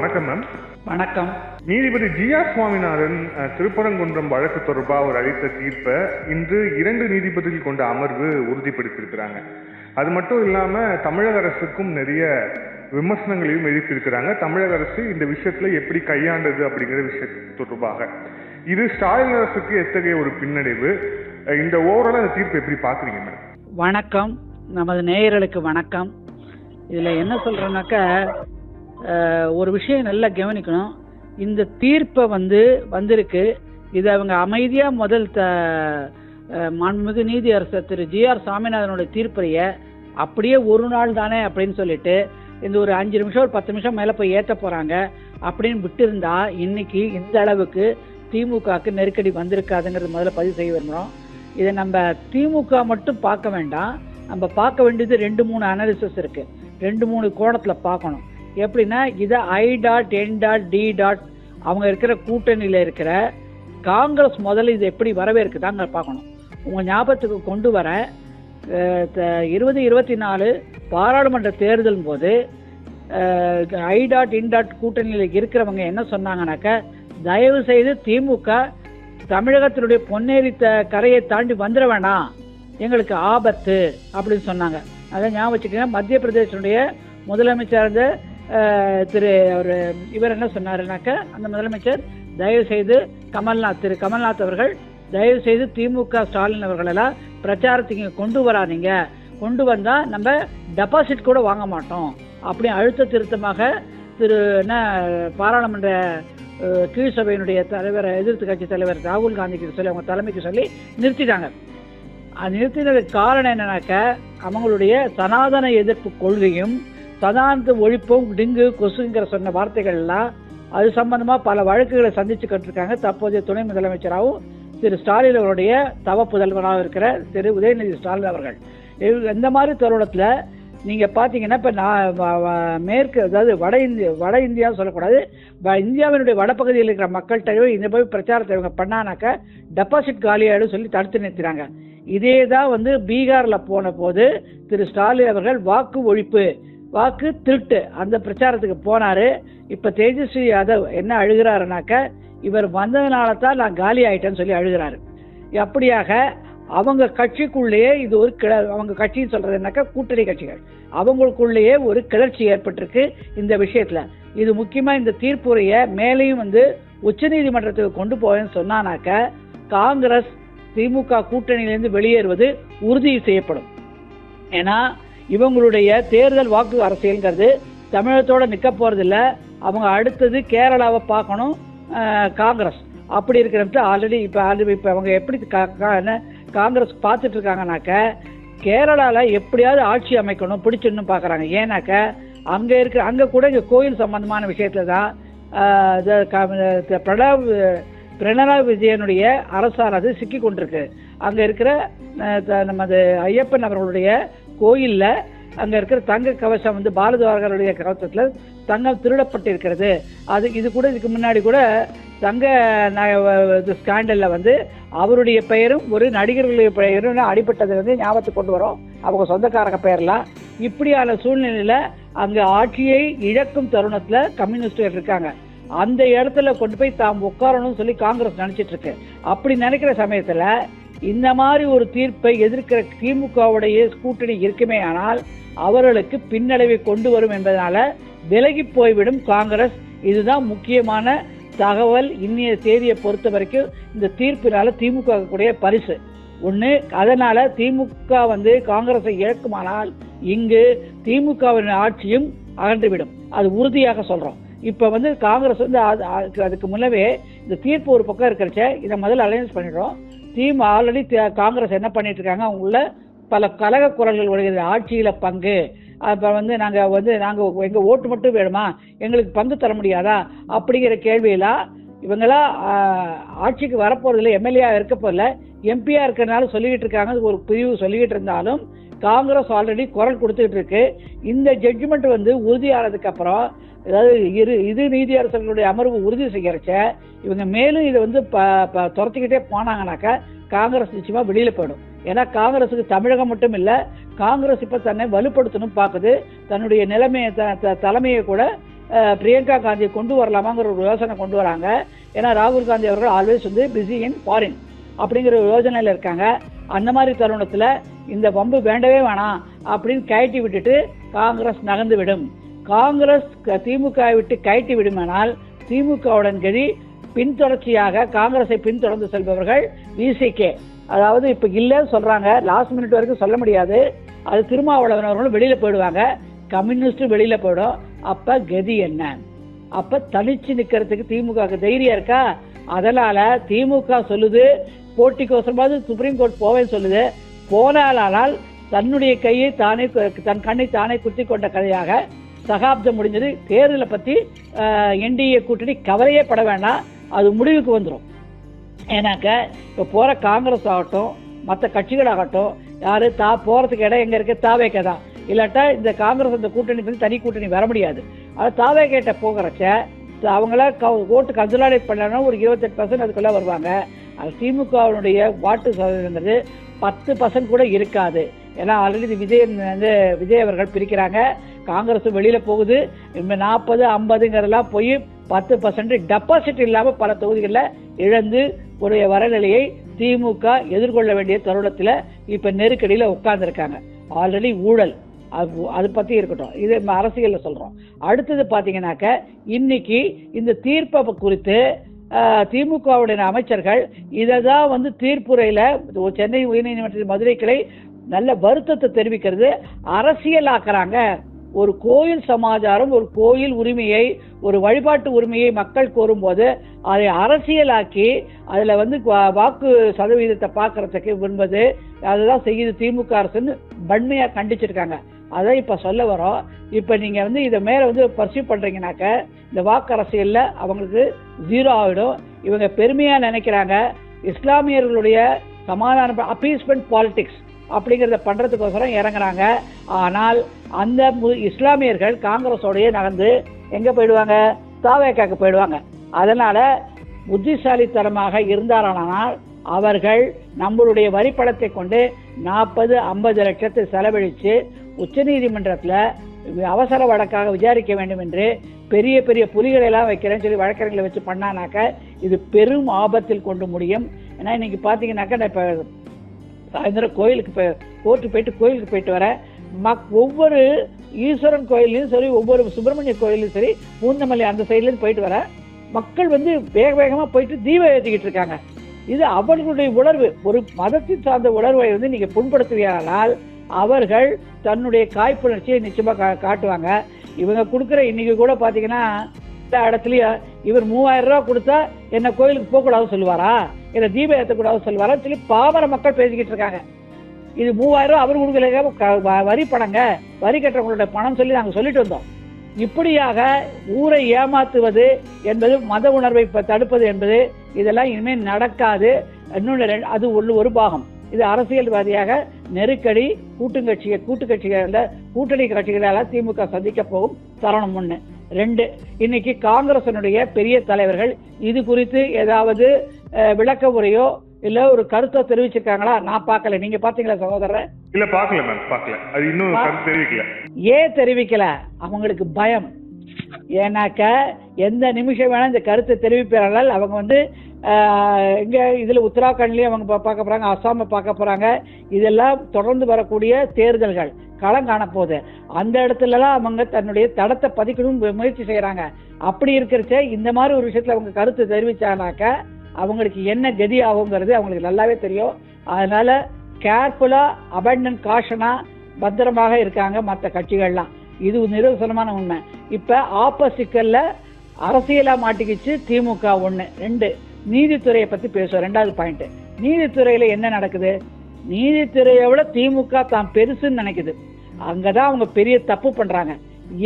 வணக்கம் மேம். வணக்கம். நீதிபதி ஜி.ஆர். சுவாமிநாதன் திருப்பரங்குன்றம் வழக்கு தொடர்பாக அவர் அளித்த தீர்ப்பை இன்று 2 நீதிபதிகள் கொண்ட அமர்வு உறுதிப்படுத்தியிருக்கிறாங்க. அது மட்டும் இல்லாம தமிழக அரசுக்கும் நிறைய விமர்சனங்களையும் எழுப்பியிருக்கிறாங்க. தமிழக அரசு இந்த விஷயத்துல எப்படி கையாண்டது அப்படிங்கிற விஷயத்து தொடர்பாக இது ஸ்டாலின் அரசுக்கு எத்தகைய ஒரு பின்னடைவு, இந்த ஓவரால் அந்த தீர்ப்பு எப்படி பாக்குறீங்க மேடம்? வணக்கம். நமது நேயர்களுக்கு வணக்கம். இதுல என்ன சொல்றேன்னாக்கா, ஒரு விஷயம் நல்லா கவனிக்கணும். இந்த தீர்ப்பை வந்திருக்கு, இது அவங்க அமைதியா முதல் மாண்புமிகு நீதி அரசர் திரு ஜி.ஆர். சாமிநாதனுடைய தீர்ப்பைய அப்படியே ஒரு நாள் தானே அப்படின்னு சொல்லிட்டு இந்த ஒரு 5 நிமிஷம் ஒரு 10 நிமிஷம் மேலே போய் ஏற்ற போறாங்க அப்படின்னு விட்டு இருந்தா இன்னைக்கு இந்த அளவுக்கு திமுகவுக்கு நெருக்கடி வந்திருக்காதுங்கிறது முதல்ல பதிவு செய்ய விரும்புகிறோம். இதை நம்ம திமுக மட்டும் பார்க்க வேண்டாம், நம்ம பார்க்க வேண்டியது 2-3 அனாலிசிஸ் இருக்கு. 2-3 கோணத்தில் பார்க்கணும். எப்படின்னா, இதை I.N.D. அவங்க இருக்கிற கூட்டணியில் இருக்கிற காங்கிரஸ் முதல்ல இது எப்படி வரவேற்குதாங்க பார்க்கணும். உங்கள் ஞாபகத்துக்கு கொண்டு வர 2024 பாராளுமன்ற தேர்தல் போது I.N. கூட்டணியில் இருக்கிறவங்க என்ன சொன்னாங்கன்னாக்க, தயவு செய்து திமுக தமிழகத்தினுடைய பொன்னேரி கரையை தாண்டி வந்துட வேண்டாம், எங்களுக்கு ஆபத்து அப்படின்னு சொன்னாங்க. அதை ஞாபகம் வச்சுக்கோங்க. மத்திய பிரதேசனுடைய முதலமைச்சர் இவர் என்ன சொன்னாருனாக்க, அந்த முதலமைச்சர் தயவு செய்து திரு கமல்நாத் அவர்கள் தயவு செய்து திமுக ஸ்டாலின் அவர்களெல்லாம் பிரச்சாரத்துக்கு கொண்டு வராதீங்க, கொண்டு வந்தால் நம்ம டெபாசிட் கூட வாங்க மாட்டோம் அப்படி அழுத்த திருத்தமாக பாராளுமன்ற கீழ் சபையினுடைய தலைவர், எதிர்த்து கட்சி தலைவர் ராகுல் காந்திக்கு சொல்லி அவங்க தலைமைக்கு சொல்லி நிறுத்திட்டாங்க. அது நிறுத்தினதுக்கு காரணம் என்னன்னாக்க, அவங்களுடைய சனாதன எதிர்ப்பு கொள்கையும் சனாதன ஒழிப்பும் டிங்கு கொசுங்கிற சொன்ன வார்த்தைகள் எல்லாம் அது சம்பந்தமா பல வழக்குகளை சந்திச்சுக்கிட்டு இருக்காங்க. தற்போதைய துணை முதலமைச்சராகவும் திரு ஸ்டாலின் அவருடைய தவ புதல்வராக இருக்கிற திரு உதயநிதி ஸ்டாலின் அவர்கள் இந்த மாதிரி தருணத்தில் நீங்க பாத்தீங்கன்னா, இப்ப நான் மேற்கு, அதாவது வட இந்தியா சொல்லக்கூடாது, இந்தியாவினுடைய வடப்பகுதியில் இருக்கிற மக்கள்கிட்ட இந்த போய் பிரச்சாரத்தை இவங்க பண்ணானாக்க டெபாசிட் காலியாயிடும் சொல்லி தடுத்து நிறுத்தினாங்க. இதே தான் பீகார்ல போன போது திரு ஸ்டாலின் அவர்கள் வாக்கு ஒழிப்பு, வாக்கு திருட்டு அந்த பிரச்சாரத்துக்கு போனாரு. இப்ப தேஜஸ்வி யாதவ் என்ன அழுகிறாருனாக்க, இவர் வந்ததுனால தான் நான் காலி ஆயிட்டேன்னு சொல்லி அழுகிறாரு. அப்படியாக அவங்க கட்சிக்குள்ளேயே இது ஒரு அவங்க கட்சின்னு சொல்றது என்னக்கா, கூட்டணி கட்சிகள் அவங்களுக்குள்ளேயே ஒரு கிளர்ச்சி ஏற்பட்டிருக்கு இந்த விஷயத்துல. இது முக்கியமா இந்த தீர்ப்புரைய மேலையும் உச்ச நீதிமன்றத்துக்கு கொண்டு போவேன்னு சொன்னானாக்க, காங்கிரஸ் திமுக கூட்டணியிலிருந்து வெளியேறுவது உறுதி செய்யப்படும். ஏன்னா இவங்களுடைய தேர்தல் வாக்கு அரசியல்ங்கிறது தமிழகத்தோட நிற்க போறதில்ல. அவங்க அடுத்தது கேரளாவை பார்க்கணும் காங்கிரஸ். அப்படி இருக்கிறப்ப ஆல்ரெடி இப்போ அவங்க எப்படி காங்கிரஸ் பார்த்துட்டு இருக்காங்கனாக்க, கேரளாவில் எப்படியாவது ஆட்சி அமைக்கணும் பிடிச்சிடணும் பார்க்குறாங்க. ஏன்னாக்க அங்கே கூட இங்கே கோயில் சம்பந்தமான விஷயத்துல தான் பினராயி விஜயனுடைய அரசானது சிக்கி கொண்டிருக்கு. அங்கே இருக்கிற நமது ஐயப்பன் அவர்களுடைய கோயிலில் அங்கே இருக்கிற தங்க கவசம் பாலதுவார்களுடைய கவசத்தில் தங்கம் திருடப்பட்டிருக்கிறது. இது கூட இதுக்கு முன்னாடி கூட தங்க ஸ்காண்டலில் அவருடைய பெயரும் ஒரு நடிகர்களுடைய பெயரும் அடிபட்டது ஞாபகத்துக்கு கொண்டு வரோம், அவங்க சொந்தக்காரங்க பெயர்லாம். இப்படியான சூழ்நிலையில் அங்கே ஆட்சியை இழக்கும் தருணத்தில் கம்யூனிஸ்டர் இருக்காங்க. அந்த இடத்துல கொண்டு போய் தாம் உட்காரணும்னு சொல்லி காங்கிரஸ் நினைச்சிட்டு இருக்கு. அப்படி நினைக்கிற சமயத்துல இந்த மாதிரி ஒரு தீர்ப்பை எதிர்க்கிற திமுகவுடைய கூட்டணி இருக்குமே ஆனால் அவர்களுக்கு பின்னடைவை கொண்டு வரும் என்பதனால விலகி போய்விடும் காங்கிரஸ். இதுதான் முக்கியமான தகவல். இன்னைய தேதியை பொறுத்த வரைக்கும் இந்த தீர்ப்பினால திமுக கூடிய பரிசு ஒண்ணு. அதனால திமுக காங்கிரஸை இழக்குமானால் இங்கு திமுகவின் ஆட்சியும் அகன்றுவிடும், அது உறுதியாக சொல்றோம். இப்ப காங்கிரஸ் அதுக்கு முன்னவே இந்த தீர்ப்பு ஒரு பக்கம் இருக்கிறச்ச இதை முதல்ல அலையன்ஸ் பண்ணிடுறோம். ஆல்ரெடி காங்கிரஸ் என்ன பண்ணிட்டு இருக்காங்க, அவங்கள பல கலக குரல்கள் வருகிறது. ஆட்சியில பங்கு, அப்ப நாங்க எங்க ஓட்டு மட்டும் வேணுமா, எங்களுக்கு பங்கு தர முடியாதா அப்படிங்கிற கேள்வியெல்லாம் இவங்களா ஆட்சிக்கு வரப்போறதில்லை, எம்எல்ஏ இருக்க போறதில்ல, எம்பியா இருக்கிறதுனால சொல்லிக்கிட்டு இருக்காங்க. ஒரு பிரிவு சொல்லிக்கிட்டு இருந்தாலும் காங்கிரஸ் ஆல்ரெடி குரல் கொடுத்துட்டு இருக்கு. இந்த ஜட்ஜ்மெண்ட் உறுதியானதுக்கு அப்புறம், அதாவது இது நீதியரசர்களுடைய அமர்வு உறுதி செய்யறச்ச இவங்க மேலும் இதை துரத்திக்கிட்டே போனாங்கன்னாக்கா காங்கிரஸ் நிச்சயமா வெளியில போயிடும். ஏன்னா காங்கிரஸுக்கு தமிழகம் மட்டும் இல்ல, காங்கிரஸ் இப்ப தன்னை வலுப்படுத்தணும் பாக்குது. தன்னுடைய தலைமையை கூட பிரியங்கா காந்தியை கொண்டு வரலாமாங்கிற ஒரு யோசனை கொண்டு வராங்க. ஏன்னா ராகுல் காந்தி அவர்கள் ஆல்வேஸ் வந்து பிஸி இன் ஃபாரின் அப்படிங்கிற ஒரு யோஜனையில் இருக்காங்க. அந்த மாதிரி தருணத்தில் இந்த வம்பு வேண்டவே வேணாம் அப்படின்னு கயட்டி விட்டுட்டு காங்கிரஸ் நகர்ந்து விடும். காங்கிரஸ் திமுகவை விட்டு கயட்டி விடுமானால் திமுகவுடன் கதி பின்தொடர்ச்சியாக காங்கிரஸை பின்தொடர்ந்து செல்பவர்கள் விசிகே, அதாவது இப்போ இல்லைன்னு சொல்கிறாங்க, லாஸ்ட் மினிட் வரைக்கும் சொல்ல முடியாது. அது திருமாவளவன் அவர்களும் வெளியில் போயிடுவாங்க, கம்யூனிஸ்ட்டும் வெளியில் போயிடும். அப்போ கதி என்ன? அப்போ தனிச்சு நிற்கிறதுக்கு திமுகவுக்கு தைரியம் இருக்கா? அதனால் திமுக சொல்லுது போட்டிக்கோசரமாவது சுப்ரீம் கோர்ட் போவேன்னு சொல்லுது. போனாலானால் தன்னுடைய கையை தானே, தன் கண்ணை தானே குத்தி கொண்ட கதையாக சகாப்தம் முடிஞ்சது. தேர்தலை பற்றி என்டிஏ கூட்டணி கவலையே பட வேண்டாம், அது முடிவுக்கு வந்துடும். ஏன்னாக்க இப்போ போகிற காங்கிரஸ் ஆகட்டும் மற்ற கட்சிகளாகட்டும் யார் போகிறதுக்கு இடம் எங்கே இருக்குது? தாவேக்கா தான். இல்லாட்டா இந்த காங்கிரஸ் அந்த கூட்டணி தனி கூட்டணி வர முடியாது. அது தாவேக்கிட்ட போகிறச்ச அவங்கள ஓட்டு கன்சல்டேட் பண்ணலாம், ஒரு 28% அதுக்குள்ளே வருவாங்க. அது திமுகவினுடைய வாட்டு சதவீதங்கிறது 10% கூட இருக்காது. ஏன்னா ஆல்ரெடி விஜய் அவர்கள் பிரிக்கிறாங்க, காங்கிரஸ் வெளியில் போகுது. இப்போ 40-50ங்கிறதெல்லாம் போய் 10% டெபாசிட் இல்லாமல் பல தொகுதிகளில் இழந்து ஒரு வரநிலையை திமுக எதிர்கொள்ள வேண்டிய தருணத்தில் இப்போ நெருக்கடியில் உட்கார்ந்துருக்காங்க. ஆல்ரெடி ஊழல் அது பற்றி இருக்கட்டும், இது அரசியலில் சொல்கிறோம். அடுத்தது பார்த்தீங்கன்னாக்க இன்னைக்கு இந்த தீர்ப்பை குறித்து திமுகவுடைய அமைச்சர்கள் இதை தான் வந்து தீர்ப்புரையில் சென்னை உயர்நீதிமன்ற மதுரை கிளை நல்ல வருத்தத்தை தெரிவிக்கிறது, அரசியலாக்குறாங்க. ஒரு கோயில் சமாச்சாரம், ஒரு கோயில் உரிமையை, ஒரு வழிபாட்டு உரிமையை மக்கள் கோரும்போது அதை அரசியலாக்கி அதில் வந்து வாக்கு சதவீதத்தை பார்க்கறதுக்கு என்பது அதுதான் செய்யுது திமுக அரசுன்னு வன்மையாக கண்டிச்சிருக்காங்க. அதை இப்போ சொல்ல வரோம். இப்போ நீங்கள் வந்து இதை மேலே வந்து பர்சியூ பண்ணுறீங்கனாக்க இந்த வாக்கு அரசியலில் அவங்களுக்கு 0 ஆகிடும். இவங்க பெருமையாக நினைக்கிறாங்க இஸ்லாமியர்களுடைய சமாதான அப்பீஸ்மெண்ட் பாலிடிக்ஸ் அப்படிங்கிறத பண்ணுறதுக்கோசரம் இறங்குறாங்க. ஆனால் அந்த இஸ்லாமியர்கள் காங்கிரஸோடையே நகர்ந்து எங்கே போயிடுவாங்க? தாவேக்காக்கு போயிடுவாங்க. அதனால் புத்திசாலித்தனமாக இருந்தாரானால் அவர்கள் நம்மளுடைய வரிப்பணத்தை கொண்டு 40-50 லட்சத்தை செலவழித்து உச்சநீதிமன்றத்தில் அவசர வழக்காக விசாரிக்க வேண்டும் என்று பெரிய பெரிய புலிகளை எல்லாம் வைக்கிறேன்னு சொல்லி வழக்கறிஞர்களை வச்சு பண்ணானாக்க இது பெரும் ஆபத்தில் கொண்டு முடியும். ஏன்னா இன்னைக்கு பார்த்தீங்கன்னாக்கா நான் இப்போ சாயந்தரம் கோயிலுக்கு கோயிலுக்கு போயிட்டு வரேன். ஒவ்வொரு ஈஸ்வரன் கோயிலையும் சரி, ஒவ்வொரு சுப்பிரமணிய கோயிலையும் சரி, பூந்தமல்லி அந்த சைட்லேருந்து போயிட்டு வரேன். மக்கள் வந்து வேகமாக போயிட்டு தீபம் ஏற்றிக்கிட்டு இருக்காங்க. இது அவர்களுடைய உணர்வு, ஒரு மதத்தின் சார்ந்த உணர்வை வந்து நீங்கள் புண்படுத்துவீர்களால் அவர்கள் தன்னுடைய காய்ப்புணர்ச்சியை நிச்சயமாக காட்டுவாங்க. இவங்க கொடுக்குற இன்னைக்கு கூட பார்த்தீங்கன்னா எல்லா இடத்துலையும் இவர் 3000 ரூபா கொடுத்தா என்ன கோயிலுக்கு போகக்கூடாதுன்னு சொல்லுவாரா, என்னை தீபம் ஏற்றக்கூடாதுன்னு சொல்லுவாரான்னு சொல்லி பாமர மக்கள் பேசிக்கிட்டு இருக்காங்க. இது 3000 ரூபா அவர் கொடுக்கல, வரி பணங்க, வரி கட்டுறவங்களோட பணம் சொல்லி நாங்கள் சொல்லிட்டு வந்தோம். இப்படியாக ஊரை ஏமாத்துவது என்பது, மத உணர்வை தடுப்பது என்பது இதெல்லாம் இனிமேல் நடக்காது. இன்னொன்று அது ஒரு பாகம். இது அரசியல்வாதியாக நெருக்கடி கூட்டணி கட்சிகளால் திமுக சந்திக்க போகும் தருணம் 1. 2, இன்னைக்கு காங்கிரசினுடைய பெரிய தலைவர்கள் இது குறித்து ஏதாவது விளக்க உரையோ இல்ல ஒரு கருத்தை தெரிவிச்சிருக்காங்களா? நான் பார்க்கல. நீங்க பாத்தீங்களா சகோதரர்? இல்ல பார்க்கல மேம், பார்க்கல. அது இன்னும் தெரிவிக்கல. ஏன் தெரிவிக்கல? அவங்களுக்கு பயம். ஏன்னாக்க எந்த நிமிஷம் வேணா இந்த கருத்தை தெரிவிப்பார்கள். அவங்க வந்து இங்க இதுல உத்தராகண்ட்லயும் அவங்க பார்க்க போறாங்க, அஸ்ஸாம பார்க்க போறாங்க. இதெல்லாம் தொடர்ந்து வரக்கூடிய தேர்தல்கள் களம் காண போகுது. அந்த இடத்துலலாம் அவங்க தன்னுடைய தடத்தை பதிக்கணும் முயற்சி செய்யறாங்க. அப்படி இருக்கிறச்ச இந்த மாதிரி ஒரு விஷயத்துல அவங்க கருத்து தெரிவிச்சானாக்க அவங்களுக்கு என்ன கதி ஆகுங்கிறது அவங்களுக்கு நல்லாவே தெரியும். அதனால கேர்ஃபுல்லா, அபண்டன்ட் காஷனா பத்திரமாக இருக்காங்க மற்ற கட்சிகள்லாம். இது நிரூபணமான உண்மை. இப்ப ஆப்போசிக்கல்ல அரசியலா மாட்டிக்கிச்சு திமுக. 1. 2, நீதித்துறையை பத்தி பேசுவோம். 2வது பாயிண்ட், நீதித்துறையில என்ன நடக்குது? நீதித்துறையை விட திமுக தான் பெருசுன்னு நினைக்குது. அங்கதான் அவங்க பெரிய தப்பு பண்றாங்க.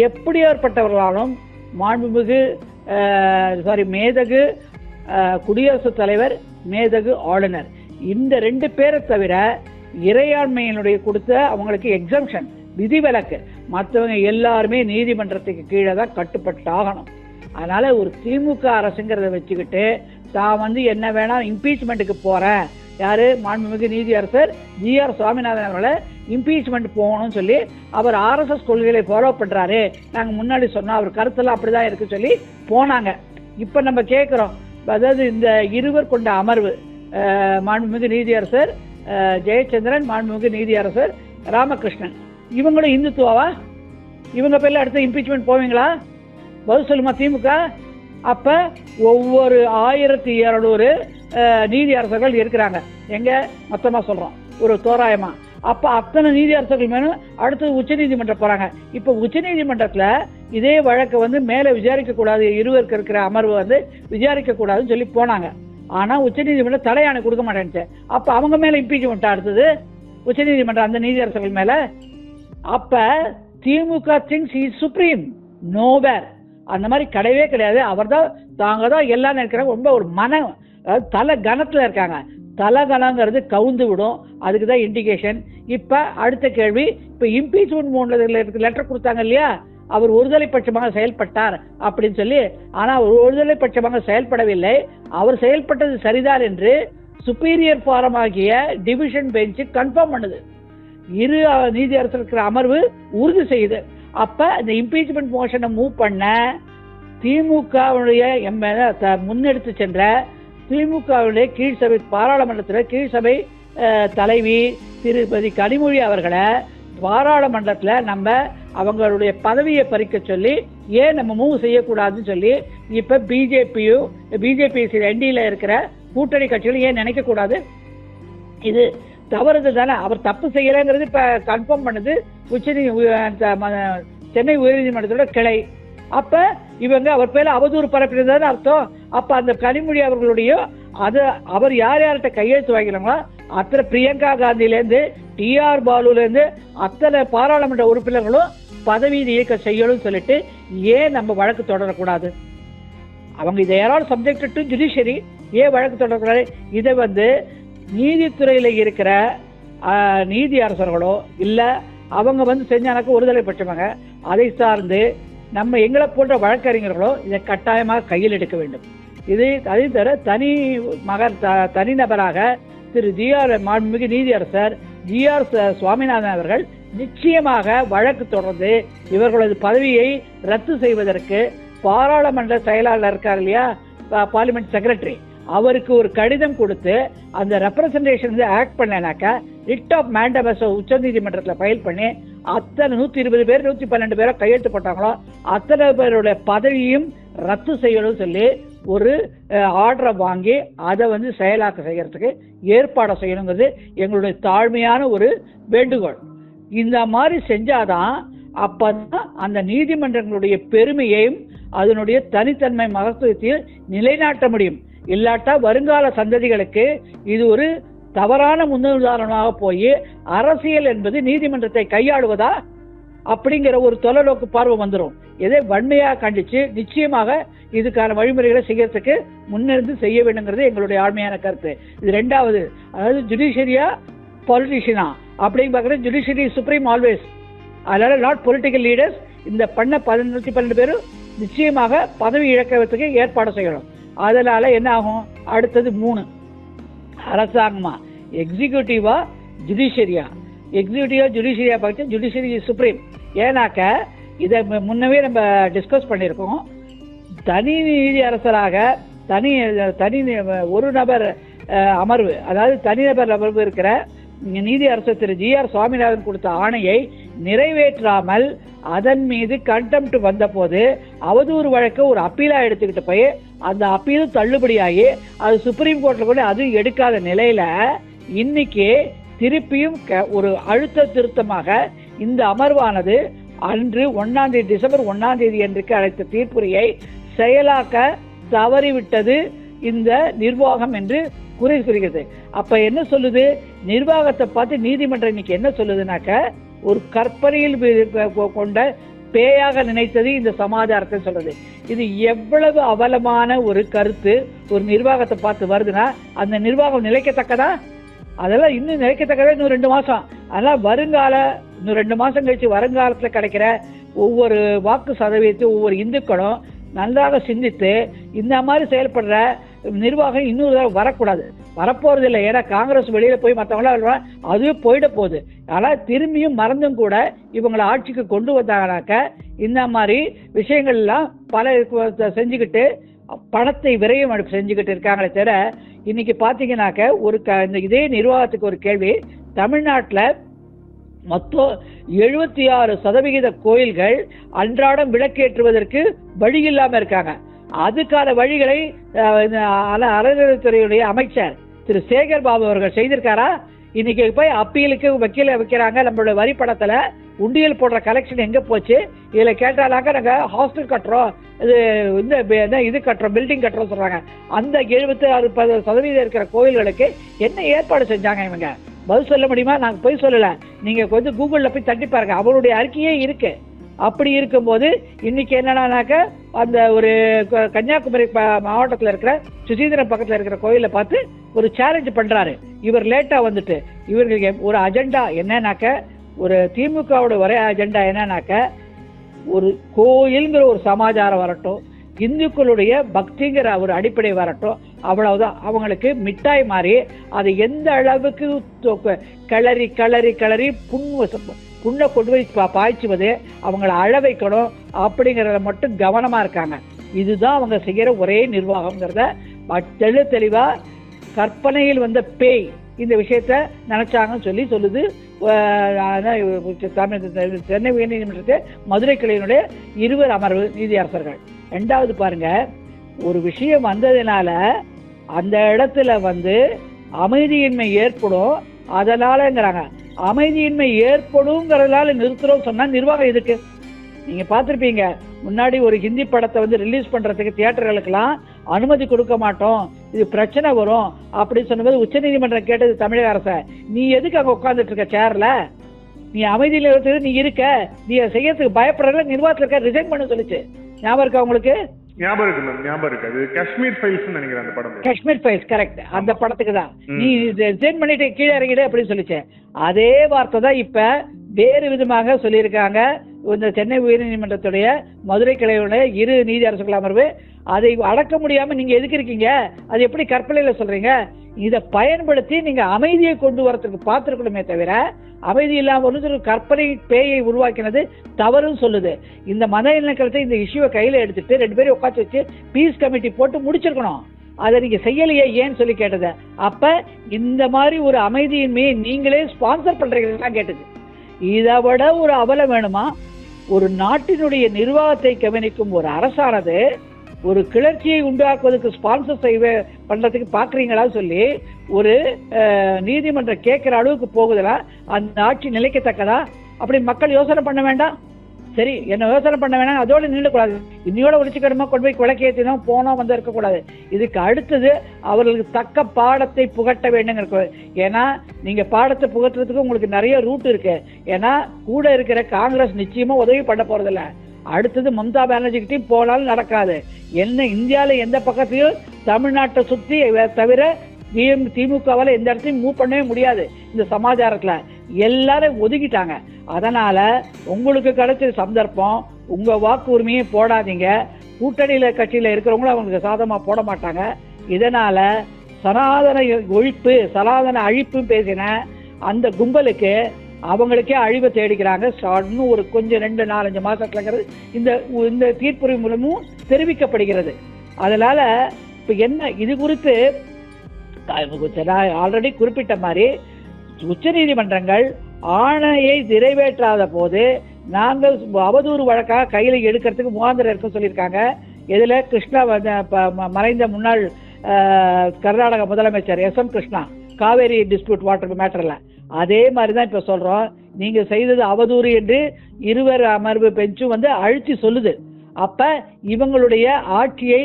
எப்படியாற்பட்டவர்களாலும் மாண்புமிகு மேதகு குடியரசுத் தலைவர், மேதகு ஆளுநர், இந்த 2 பேரை தவிர இறையாண்மையினுடைய கொடுத்த அவங்களுக்கு எக்ஸம்ஷன், விதிவிலக்கு, மற்றவங்க எல்லாருமே நீதிமன்றத்துக்கு கீழே தான் கட்டுப்பட்டு ஆகணும். அதனால ஒரு திமுக அரசுங்கிறத வச்சுக்கிட்டு தான் வந்து என்ன வேணா இம்பீச்மெண்ட்டுக்கு போறேன், யார்? மாண்புமிகு நீதியரசர் ஜிஆர் சுவாமிநாதன் அவர்களை இம்பீச்மெண்ட் போகணும்னு சொல்லி அவர் ஆர்எஸ்எஸ் கொள்கைகளை ஃபாலோ பண்ணுறாரு, நாங்கள் முன்னாடி சொன்னோம், அவர் கருத்தெல்லாம் அப்படி தான் இருக்குன்னு சொல்லி போனாங்க. இப்போ நம்ம கேட்குறோம், அதாவது இந்த இருவர் கொண்ட அமர்வு, மாண்புமிகு நீதியரசர் ஜெயச்சந்திரன், மாண்புமிகு நீதியரசர் ராமகிருஷ்ணன், இவங்களும் இந்துத்துவாவா? இவங்க பேரில் அடுத்து இம்பீச்மெண்ட் போவீங்களா? பதில் சொல்லுமா திமுக? அப்போ ஒவ்வொரு 1200 நீதியரசர்கள் இருக்கிறாங்க. எங்கே மொத்தமாக சொல்கிறோம், ஒரு தோராயமாக. அப்போ அத்தனை நீதியரசர்கள் மேலும் அடுத்தது உச்சநீதிமன்றம் போகிறாங்க. இப்போ உச்சநீதிமன்றத்தில் இதே வழக்கை வந்து மேலே விசாரிக்கக்கூடாது, இருவருக்கு இருக்கிற அமர்வு வந்து விசாரிக்கக்கூடாதுன்னு சொல்லி போனாங்க. ஆனால் உச்சநீதிமன்றம் தலையாணை கொடுக்க மாட்டேன்ச்சு. அப்போ அவங்க மேலே இம்பீச்மெண்ட் அடுத்தது உச்சநீதிமன்றம் அந்த நீதியரசர்கள் மேலே. அப்போ திமுக திங்ஸ் இஸ் சுப்ரீம், நோவேர். அந்த மாதிரி கிடையவே கிடையாது. அவர் தான், தாங்க தான் எல்லாம் நினைக்கிறாங்க. ரொம்ப ஒரு அதாவது தலை கணத்தில் இருக்காங்க. தலை கணங்கிறது கவுந்து விடும், அதுக்கு தான் இண்டிகேஷன். இப்போ அடுத்த கேள்வி, இப்போ இம்பீச்மெண்ட் மூணில் லெட்டர் கொடுத்தாங்க இல்லையா, அவர் ஒருதலை பட்சமாக செயல்பட்டார் அப்படின்னு சொல்லி. ஆனால் அவர் ஒருதலை பட்சமாக செயல்படவில்லை, அவர் செயல்பட்டது சரிதான் என்று சுப்பீரியர் ஃபாரம் ஆகிய டிவிஷன் பெஞ்சு கன்ஃபார்ம் பண்ணுது. இரு நீதியரசர் இருக்கிற அமர்வு உறுதி செய்யுது. அப்போ இந்த இம்பீச்மெண்ட் மோஷனை மூவ் பண்ண திமுகவுடைய முன்னெடுத்து சென்ற திமுகவுடைய கீழ்சபை பாராளுமன்றத்தில் கீழ்சபை தலைவி திருப்பதி கனிமொழி அவர்களை பாராளுமன்றத்தில் நம்ம அவங்களுடைய பதவியை பறிக்க சொல்லி ஏன் நம்ம மூவ் செய்யக்கூடாதுன்னு சொல்லி இப்போ பிஜேபி என்டியில் இருக்கிற கூட்டணி கட்சிகள் ஏன் நினைக்கக்கூடாது? இது தவறுது தானே. அவர் தப்பு செய்யலைங்கிறது இப்போ கன்ஃபார்ம் பண்ணுது சென்னை உயர்நீதிமன்றத்தோட கிளை. அப்போ இவங்க அவர் பேரில் அவதூறு பரப்பினதுன்னு அர்த்தம். அப்போ அந்த கனிமொழி அவர்களுடைய அவர் யார்கிட்ட கையெழுத்து வாங்கினாங்களோ அத்தனை பிரியங்கா காந்தியிலேருந்து டிஆர் பாலுலேருந்து அத்தனை பாராளுமன்ற உறுப்பினர்களும் பதவி நீக்கம் செய்யணும்னு சொல்லிட்டு ஏன் நம்ம வழக்கு தொடரக்கூடாது? அவங்க இதை யாராவது சப்ஜெக்ட் டு ஜுடிஷியரி, ஏன் வழக்கு தொடரக்கூடாது? இதை வந்து நீதித்துறையில் இருக்கிற நீதி அரசர்களோ இல்லை அவங்க வந்து செஞ்சானாக்க ஒருதலை பட்சமாக அதை சார்ந்து நம்ம எங்களை போன்ற வழக்கறிஞர்களோ இதை கட்டாயமாக கையில் எடுக்க வேண்டும். இது அதை தவிர தனிநபராக திரு மாண்புமிகு நீதியரசர் ஜிஆர் சுவாமிநாதன் அவர்கள் நிச்சயமாக வழக்கு தொடர்ந்து இவர்களது பதவியை ரத்து செய்வதற்கு பாராளுமன்ற செயலாளர் இருக்கார் இல்லையா, பார்லிமெண்ட் செக்ரட்டரி, அவருக்கு ஒரு கடிதம் கொடுத்து அந்த ரெப்ரசன்டேஷன் ஆக்ட் பண்ணனாக்கா ரிட் ஆஃப் மேண்டமஸ் உச்ச நீதிமன்றத்தில் ஃபைல் பண்ணி அத்தனை 120 பேர் 112 பேரை கையெழுத்து போட்டாங்களோ அத்தனை பேருடைய பதவியும் ரத்து செய்யணும்னு சொல்லி ஒரு ஆர்டரை வாங்கி அதை வந்து செயலாக்க செய்யறதுக்கு ஏற்பாடு செய்யணுங்கிறது எங்களுடைய தாழ்மையான ஒரு வேண்டுகோள். இந்த மாதிரி செஞ்சாதான் அப்பதான் அந்த நீதிமன்றங்களுடைய பெருமையையும் அதனுடைய தனித்தன்மை மகத்துவத்தையும் நிலைநாட்ட முடியும். இல்லாட்டா வருங்கால சந்ததிகளுக்கு இது ஒரு தவறான முன்னுதாரணமாக போய் அரசியல் என்பது நீதிமன்றத்தை கையாளுவதா அப்படிங்கிற ஒரு தொலைநோக்கு பார்வை வந்துடும். எதை வன்மையாக கண்டிச்சு நிச்சயமாக இதுக்கான வழிமுறைகளை செய்யறதுக்கு முன்னிருந்து செய்ய வேண்டுங்கிறது எங்களுடைய ஆழ்மையான கருத்து. இது ரெண்டாவது. அதாவது ஜுடிஷியரியா பொலிட்டிஷியனா அப்படின்னு பார்க்குறது, ஜுடிஷியரி சுப்ரீம் ஆல்வேஸ். அதனால நாட் பொலிட்டிக்கல் லீடர்ஸ். இந்த 112 பேரும் நிச்சயமாக பதவி இழக்கிறதுக்கு ஏற்பாடு செய்யணும். அதனால என்ன ஆகும்? அடுத்தது 3 அரசாங்கமா, எக்ஸிக்யூட்டிவா ஜுடிஷியரியா? எக்ஸிக்யூட்டிவா ஜுடிஷியரியா பார்த்து ஜுடிஷியரி சுப்ரீம். ஏன்னாக்க இதை முன்னவே நம்ம டிஸ்கஸ் பண்ணியிருக்கோம். தனி நீதி அரசராக தனி ஒரு நபர் அமர்வு, அதாவது தனிநபர் அமர்வு இருக்கிற நீதி அரசர் திரு ஜிஆர் சுவாமிநாதன் கொடுத்த ஆணையை நிறைவேற்றாமல் அதன் மீது கண்டெம்ட் வந்த போது அவதூறு வழக்கு ஒரு அப்பீலா எடுத்துக்கிட்டு போய் அந்த அப்பீலும் தள்ளுபடியாகி அது சுப்ரீம் கோர்ட்டில் கூட அதுவும் எடுக்காத நிலையில இன்னைக்கு திருப்பியும் ஒரு அழுத்த திருத்தமாக இந்த அமர்வானது அன்று டிசம்பர் 1ஆம் தேதி அன்றைக்கு அழைத்த தீர்ப்புரையை செயலாக்க தவறிவிட்டது இந்த நிர்வாகம் என்று கூறுகிறது. அப்ப என்ன சொல்லுது? நிர்வாகத்தை பார்த்து நீதிமன்றம் இன்னைக்கு என்ன சொல்லுதுனாக்க, ஒரு கற்பனையில் கொண்ட பேயாக நினைத்தது இந்த சமாதானத்தை சொல்றது. இது எவ்வளவு அவலமான ஒரு கருத்து ஒரு நிர்வாகத்தை பார்த்து வருதுன்னா அந்த நிர்வாகம் நிலைக்கத்தக்கதா? அதெல்லாம் இன்னும் நிலைக்கத்தக்கதா இன்னும் 2 மாசம். அதெல்லாம் இன்னும் 2 மாசம் கழிச்சு வருங்காலத்தில் கிடைக்கிற ஒவ்வொரு வாக்கு சதவீதத்தையும் ஒவ்வொரு இந்துக்களும் நன்றாக சிந்தித்து இந்த மாதிரி செயல்படுற நிர்வாகம் இன்னொரு வரக்கூடாது. வரப்போறது இல்லை. ஏன்னா காங்கிரஸ் வெளியில போய் மற்றவங்களாம் அதுவே போயிட போகுது. ஆனால் திரும்பியும் மறந்தும் கூட இவங்களை ஆட்சிக்கு கொண்டு வந்தாங்கனாக்க இந்த மாதிரி விஷயங்கள்லாம் பல செஞ்சுக்கிட்டு பணத்தை விரையும் செஞ்சுக்கிட்டு இருக்காங்களே தவிர, இன்னைக்கு பார்த்தீங்கன்னாக்க ஒரு இதே நிர்வாகத்துக்கு ஒரு கேள்வி. தமிழ்நாட்டில் மொத்தம் 76% கோயில்கள் அன்றாடம் விளக்கேற்றுவதற்கு வழி இல்லாமல் இருக்காங்க. அதுக்கான வழிகளை அறநிலையத்துறையுடைய அமைச்சர் திரு சேகர் பாபு அவர்கள் செய்திருக்காரா? இன்னைக்கு போய் அப்பீலுக்கு வக்கீல வைக்கிறாங்க. நம்மளுடைய வரி பணத்தில் உண்டியல் போடுற கலெக்ஷன் எங்கே போச்சு? இதில் கேட்டாலாக்க நாங்கள் ஹாஸ்டல் கட்டுறோம், இது கட்டுறோம், பில்டிங் கட்டுறோம் சொல்கிறாங்க. அந்த 76% இருக்கிற கோயில்களுக்கு என்ன ஏற்பாடு செஞ்சாங்க இவங்க? பதில் சொல்ல முடியுமா? நாங்கள் போய் சொல்லலை. நீங்கள் கொஞ்சம் கூகுளில் போய் தட்டி பாருங்க, அவருடைய அறிக்கையே இருக்கு. அப்படி இருக்கும்போது இன்னைக்கு என்னன்னாக்க அந்த ஒரு கன்னியாகுமரி மாவட்டத்தில் இருக்கிற சுசீந்திரம் பக்கத்தில் இருக்கிற கோயிலை பார்த்து ஒரு சேலஞ்ச் பண்ணுறாரு. இவர் லேட்டாக வந்துட்டு இவர்களுக்கு ஒரு அஜெண்டா என்னன்னாக்க, ஒரு திமுகவோட ஒரே அஜெண்டா என்னன்னாக்க, ஒரு கோயில்ங்கிற ஒரு சமாச்சாரம் வரட்டும், இந்துக்களுடைய பக்திங்கிற ஒரு அடிப்படை வரட்டும், அவ்வளவுதான். அவங்களுக்கு மிட்டாய் மாதிரி அது எந்த அளவுக்கு கிளறி கிளறி கிளறி புண்ணை கொண்டு போய் பாய்ச்சுவது, அவங்கள அழ வைக்கணும் அப்படிங்கிறத மட்டும் கவனமா இருக்காங்க. இதுதான் அவங்க செய்கிற ஒரே நிர்வாகம்ங்கிறத தெளிவா கற்பனையில் வந்த பேய் இந்த விஷயத்த நினைச்சாங்கன்னு சொல்லுது சென்னை உயர்நீதிமன்றத்தை மதுரை கிளையினுடைய 2 அமர்வு நீதியரசர்கள். 2வது பாருங்க, ஒரு விஷயம் வந்ததுனால அந்த இடத்துல அமைதியின்மை ஏற்படும், அதனாலங்கிறாங்க. அமைதியின்மை ஏற்படுங்கிறதுனால நிறுத்துறோம் சொன்னா நிர்வாகம் எதுக்கு? நீங்க பார்த்துருப்பீங்க, முன்னாடி ஒரு ஹிந்தி படத்தை ரிலீஸ் பண்றதுக்கு தியேட்டர்களுக்கெல்லாம் அனுமதி கொடுக்க மாட்டோம், இது பிரச்சனை வரும் அப்படின்னு சொன்னபோது உச்சநீதிமன்றம் கேட்டது தமிழக அரசை, நீ எதுக்கு அங்கே உட்காந்துட்டு இருக்க சேர்ல, நீ அமைதியில் இருக்கிறது, நீ இருக்க, நீ செய்யறதுக்கு பயப்படுறதுல நிர்வாகத்தில் இருக்க, ரிசைன் பண்ண சொல்லிச்சு. ஞாபகம் இருக்கா உங்களுக்கு? ஞாபகம் இருக்கு மேம், ஞாபகம் இருக்கு. அது காஷ்மீர் ஃபைல்ஸ் நினைக்கிறேன் அந்த படம். Kashmir files, correct. அந்த படத்துக்கு தான் நீ ரிசைன் பண்ணிட்டு கீழே இறங்கிடு அப்படின்னு சொல்லிச்சு. அதே வார்த்தை தான் இப்ப வேறு விதமாக சொல்லியிருக்காங்க இந்த சென்னை உயர்நீதிமன்றத்துடைய மதுரை கிளையுடைய 2 நீதியரசர்கள் அமர்வு. அதை அடக்க முடியாம நீங்க எதுக்கு இருக்கீங்க? அது எப்படி கற்பனையில சொல்றீங்க? இதை பயன்படுத்தி நீங்க அமைதியை கொண்டு வரத்துக்கு பார்த்துருக்கணுமே தவிர, அமைதி இல்லாம ஒரு கற்பனை பேயை உருவாக்கினது தவறுன்னு சொல்லுது. இந்த மத இனக்கலத்தை இந்த இஷ்யூவை கையில எடுத்துட்டு 2 பேரும் உட்காந்து வச்சு பீஸ் கமிட்டி போட்டு முடிச்சிருக்கணும். அதை நீங்க செய்யலையே ஏன்னு சொல்லி கேட்டது. அப்ப இந்த மாதிரி ஒரு அமைதியின்மையை நீங்களே ஸ்பான்சர் பண்றீங்களா கேட்டது. இதை விட ஒரு அவலம் வேணுமா? ஒரு நாட்டினுடைய நிர்வாகத்தை கவனிக்கும் ஒரு அரசானது ஒரு கிளர்ச்சியை உண்டாக்குவதற்கு ஸ்பான்சர் பண்றதுக்கு பாக்குறீங்களா சொல்லி ஒரு நீதிமன்றம் கேட்கிற அளவுக்கு போகுதுல, அந்த ஆட்சி நிலைக்கத்தக்கதா? அப்படி மக்கள் யோசனை பண்ண வேண்டாம்? சரி, என்ன யோசனை பண்ண வேணாம், அதோட நின்றுக்கூடாது, இன்னையோட ஒழிச்சுக்கிடமா கொண்டு போய் குலக்கேற்றினோம் போனோம் இருக்கக்கூடாது. இதுக்கு அடுத்தது அவர்களுக்கு தக்க பாடத்தை புகட்ட வேண்டுங்க. ஏன்னா நீங்க பாடத்தை புகட்டுறதுக்கு உங்களுக்கு நிறைய ரூட் இருக்கு. ஏன்னா கூட இருக்கிற காங்கிரஸ் நிச்சயமா உதவி பண்ண போறதில்ல. அடுத்தது மம்தா பானர்ஜிக்கிட்டையும் போனாலும் நடக்காது. என்ன இந்தியாவில் எந்த பக்கத்தையும் தமிழ்நாட்டை சுற்றி தவிர திமுகவால் எந்த இடத்தையும் மூவ் பண்ணவே முடியாது. இந்த சமாச்சாரத்தில் எல்லாரும் ஒதுக்கிட்டாங்க. அதனால உங்களுக்கு கிடைச்ச சந்தர்ப்பம், உங்க வாக்கு உரிமையை போடாதீங்க. கூட்டணியில கட்சியில இருக்கிறவங்களும் அவங்களுக்கு சாதமா போட மாட்டாங்க. இதனால சனாதன ஒழிப்பு, சனாதன அழிப்பு பேசின அந்த கும்பலுக்கு அவங்களுக்கே அழிவை தேடிக்கிறாங்க. இன்னும் ஒரு கொஞ்சம் 2-4-5 மாசத்துலங்கிறது இந்த தீர்ப்புரை மூலமும் தெரிவிக்கப்படுகிறது. அதனால இப்ப என்ன இது குறித்து ஆல்ரெடி குறிப்பிட்ட மாதிரி உச்ச நீதிமன்றங்கள் ஆணையை நிறைவேற்றாத போது நாங்கள் அவதூறு வழக்காக கையில எடுக்கிறதுக்கு முகாந்திரம் இருக்க சொல்லியிருக்காங்க. இதுல கிருஷ்ணா மறைந்த முன்னாள் கர்நாடக முதலமைச்சர் SM Krishna Kaveri dispute water மேட்டர்ல அதே மாதிரிதான் இப்ப சொல்றோம். நீங்க செய்தது அவதூறு என்று 2 அமர்வு பெஞ்சும் அழுத்தி சொல்லுது. அப்ப இவங்களுடைய ஆட்சியை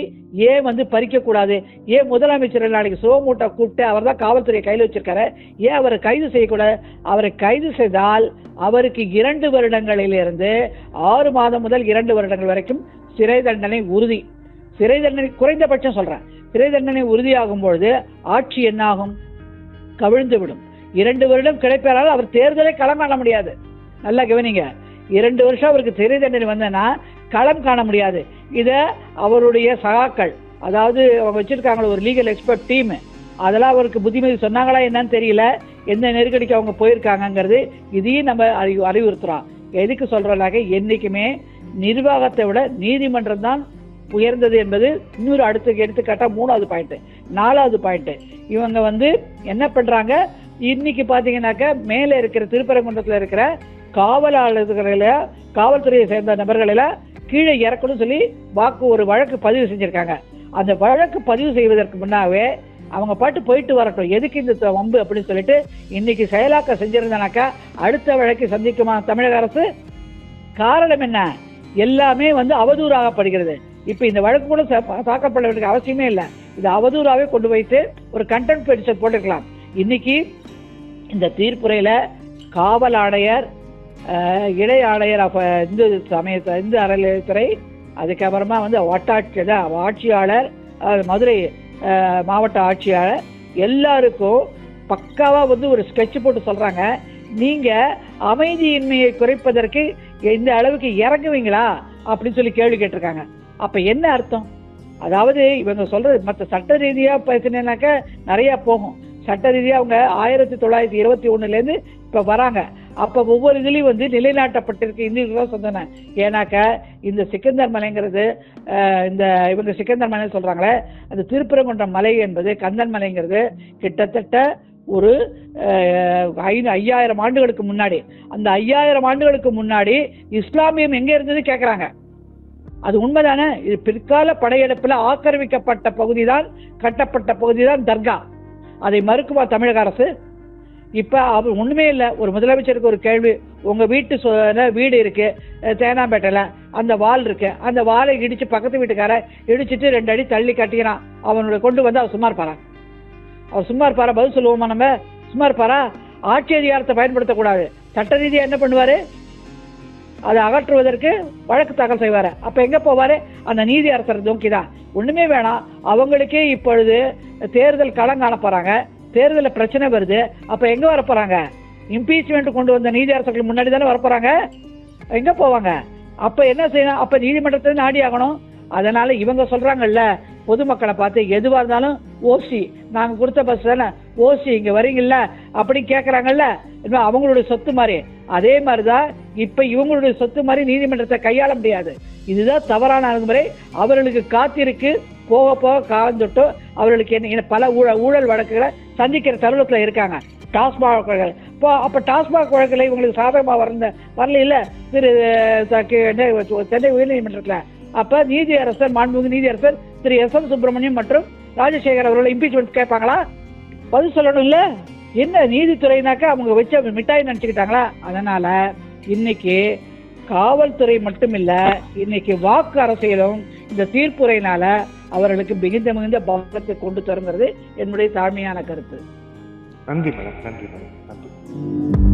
ஏன் பறிக்க கூடாது? ஏன் முதலமைச்சர் நாளைக்கு சிவமூட்டை கூப்பிட்டு அவர் தான் காவல்துறையை கையில் வச்சிருக்காரு, ஏன் அவரை கைது செய்யக்கூடாது? அவரை கைது செய்தால் அவருக்கு 2 வருடங்களிலிருந்து 6 மாதம் முதல் 2 வருடங்கள் வரைக்கும் சிறை தண்டனை உறுதி. சிறை தண்டனை குறைந்தபட்சம் சொல்றேன். சிறை தண்டனை உறுதியாகும் பொழுது ஆட்சி என்னாகும்? கவிழ்ந்து விடும். 2 வருடம் கிடைப்பாரால் அவர் தேர்தலை களம் காண முடியாது. நல்லா கவனிங்க, 2 வருஷம் அவருக்கு சிறை தண்டனை வந்தனா களம் காண முடியாது. இத அவருடைய சகாக்கள், அதாவது அவங்க வச்சிருக்காங்க ஒரு லீகல் எக்ஸ்பர்ட் டீம், அதெல்லாம் அவருக்கு புத்திமதி சொன்னாங்களா என்னன்னு தெரியல, எந்த நெருக்கடிக்கு அவங்க போயிருக்காங்கங்கிறது இதையும் நம்ம அறிவுறுத்துறோம். எதுக்கு சொல்கிறோம்னாக்க, என்றைக்குமே நிர்வாகத்தை விட நீதிமன்றம் தான் உயர்ந்தது என்பது இன்னொரு எடுத்துக்காட்டாக 3வது பாயிண்ட்டு. 4வது பாயிண்ட்டு, இவங்க என்ன பண்ணுறாங்க, இன்னைக்கு பார்த்தீங்கன்னாக்க மேலே இருக்கிற திருப்பரங்குன்றத்தில் இருக்கிற காவல்துறையை சேர்ந்த நபர்களில் கீழே இறக்கணும்னு சொல்லி ஒரு வழக்கு பதிவு செஞ்சுருக்காங்க. அந்த வழக்கு பதிவு செய்வதற்கு முன்னாவே அவங்க பாட்டு போயிட்டு வரட்டும், எதுக்கு இந்த வம்பு அப்படின்னு சொல்லிட்டு இன்னைக்கு செயலாக்கம் செஞ்சிருந்தானாக்கா அடுத்த வழக்கை சந்திக்குமா தமிழக அரசு? காரணம் என்ன? எல்லாமே அவதூறாகப்படுகிறது. இப்போ இந்த வழக்கு கூட தாக்கப்பட வேண்டிய அவசியமே இல்லை. இது அவதூறாகவே கொண்டு வைத்து ஒரு கண்டெம்ட் பெட்டிஷன் போட்டுக்கலாம். இன்னைக்கு இந்த தீர்ப்புரையில் காவல் ஆணையர், இணை ஆணையர் இந்து அறநிலையத்துறை, அதுக்கப்புறமா ஆட்சியாளர், மதுரை மாவட்ட ஆட்சியாளர் எல்லாருக்கும் பக்காவாக ஒரு ஸ்கெட்ச் போட்டு சொல்கிறாங்க, நீங்கள் அமைதியின்மையை குறைப்பதற்கு இந்த அளவுக்கு இறங்குவீங்களா அப்படின்னு சொல்லி கேள்வி கேட்டிருக்காங்க. அப்போ என்ன அர்த்தம்? அதாவது இவங்க சொல்கிறது மற்ற சட்ட ரீதியாக பேசினாக்க நிறையா போகும். சட்ட ரீதியாக அவங்க 1921 இப்போ வராங்க. அப்போ ஒவ்வொரு இதுலேயும் நிலைநாட்டப்பட்டிருக்கு இந்திய சொந்தன. ஏன்னாக்கா இந்த சிக்கந்தர் மலைங்கிறது, இவங்க சிக்கந்தர் மலை சொல்கிறாங்களே, அந்த திருப்பரங்குன்றம் மலை என்பது, கந்தன் மலைங்கிறது கிட்டத்தட்ட ஒரு 5000 ஆண்டுகளுக்கு முன்னாடி, அந்த 5000 ஆண்டுகளுக்கு முன்னாடி இஸ்லாமியம் எங்கே இருந்தது கேட்குறாங்க. அது உண்மைதானே? இது பிற்கால படையெடுப்பில் ஆக்கிரமிக்கப்பட்ட பகுதி தான், கட்டப்பட்ட பகுதி தான் தர்கா. அதை மறுக்குமா தமிழக அரசு? இப்போ அவர் ஒன்றுமே இல்லை. ஒரு முதலமைச்சருக்கு ஒரு கேள்வி, உங்கள் வீடு இருக்குது தேனாம்பேட்டையில், அந்த வால் இருக்குது, அந்த வாலை இடித்து பக்கத்து வீட்டுக்கார இடிச்சிட்டு 2 அடி தள்ளி கட்டிக்கிறான், அவனோட கொண்டு அவர் சும்மா இருப்பாரா? அவர் சும்மா இருப்பாரா? பதில் சொல்லுவோமா நம்ம? சும்மா இருப்பாரா? ஆட்சி அதிகாரத்தை பயன்படுத்தக்கூடாது. சட்ட ரீதியாக என்ன பண்ணுவார்? அதை அகற்றுவதற்கு வழக்கு தாக்கல் செய்வார். அப்போ எங்கே போவார்? அந்த நீதி அரசர் நோக்கி தான். ஒன்றுமே வேணாம், அவங்களுக்கே இப்பொழுது தேர்தல் களம் காண போகிறாங்க, தேர்தலில் பிரச்சனை வருது. அப்போ எங்கே வர போகிறாங்க? இம்பீச்மெண்ட் கொண்டு வந்த நீதி அரசர்களுக்கு முன்னாடி தானே வரப்போகிறாங்க. எங்கே போவாங்க? அப்போ என்ன செய்யணும்? அப்போ நீதிமன்றத்தை நாடி ஆகணும். அதனால் இவங்க சொல்கிறாங்கல்ல, பொதுமக்களை பார்த்து எதுவாக இருந்தாலும் ஓசி, நாங்கள் கொடுத்த பஸ் தானே ஓசி, இங்கே வரீங்கல்ல அப்படி கேட்குறாங்கல்ல, இன்னும் அவங்களுடைய சொத்து மாதிரி. அதே மாதிரி தான் இப்போ இவங்களுடைய சொத்து மாதிரி நீதிமன்றத்தை கையாள முடியாது. இதுதான் தவறான அணுகுமுறை. அவர்களுக்கு காத்திருக்கு, போக போக காந்துட்டு அவர்களுக்கு என்ன பல ஊழல் வழக்குகளை சந்திக்கிற தருணத்தில் இருக்காங்க. டாஸ்மாக் வழக்குகள் அப்போ டாஸ்மாக் வழக்கில் இவங்களுக்கு சாதகமாக வரல இல்லை சென்னை உயர்நீதிமன்றத்தில். அப்போ மாண்புமிகு நீதியரசர் திரு S.M. சுப்பிரமணியம் மற்றும் ராஜசேகர் அவர்களை இம்பீச்மெண்ட் கேட்பாங்களா? பதில் சொல்லணும் இல்லை? என்ன நீதித்துறைனாக்கா அவங்க வச்சு மிட்டாய் நினச்சிக்கிட்டாங்களா? அதனால் இன்னைக்கு காவல்துறை மட்டும் இல்லை, இன்னைக்கு வாக்கு அரசியலும் இந்த தீர்ப்புரையினால அவர்களுக்கு மிகுந்த பாவத்தை கொண்டு தருங்கிறது என்னுடைய தாழ்மையான கருத்து. நன்றி மேடம். நன்றி மேடம். நன்றி.